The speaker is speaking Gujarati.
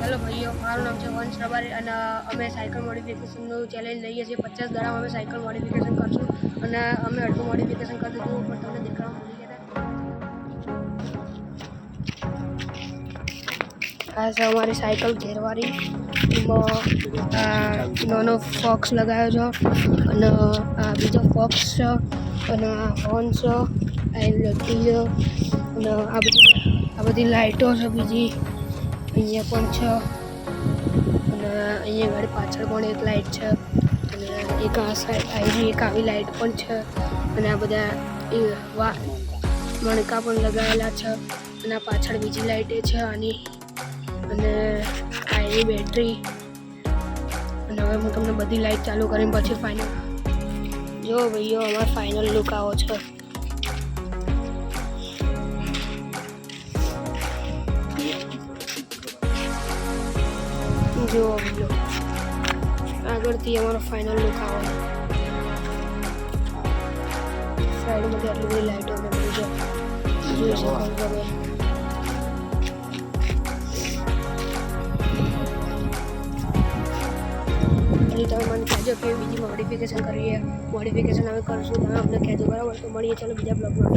હેલો ભાઈઓ, મારું નામ છે વંશ રબારી અને અમે સાયકલ મોડિફિકેશનનું ચેલેન્જ લઈએ છીએ. 50 દાડામાં અમે સાયકલ મોડિફિકેશન કરશું અને અમે અડધું મોડિફિકેશન કરી દીધું પણ તમને દેખાડવા ભૂલી ગયા. આ છે અમારી સાયકલ ઘેરવાળી. એમાં નાનો ફોક્સ લગાવ્યો છે અને આ બીજો ફોક્સ છે અને આ હોર્ન છે, આ લટ્ટી છે અને આ બધી લાઇટો છે. બીજી અહીંયા પણ છે અને અહીંયા ગાડી પાછળ પણ એક લાઇટ છે અને એક આ સાઈડ આવી એક આવી લાઇટ પણ છે અને આ બધા મણકા પણ લગાવેલા છે અને આ પાછળ બીજી લાઇટ છે આની અને આ એની બેટરી. અને હવે હું તમને બધી લાઇટ ચાલુ કરીને પછી ફાઇનલ જો ભાઈઓ અમારો ફાઇનલ લુક આવો છે. જો ભાઈઓ આગળથી અમારો ફાઇનલ લુક આવો છે. સાઈડમાંથી આટલી બધી લાઇટો અમે જોઈ શકો તમે. અને તમે મને કહેજો કે બીજી મોડિફિકેશન અમે કરશું. તમે અમને કહેજો, બરાબર? તો મળીએ ચાલો બીજા બ્લોગમાં.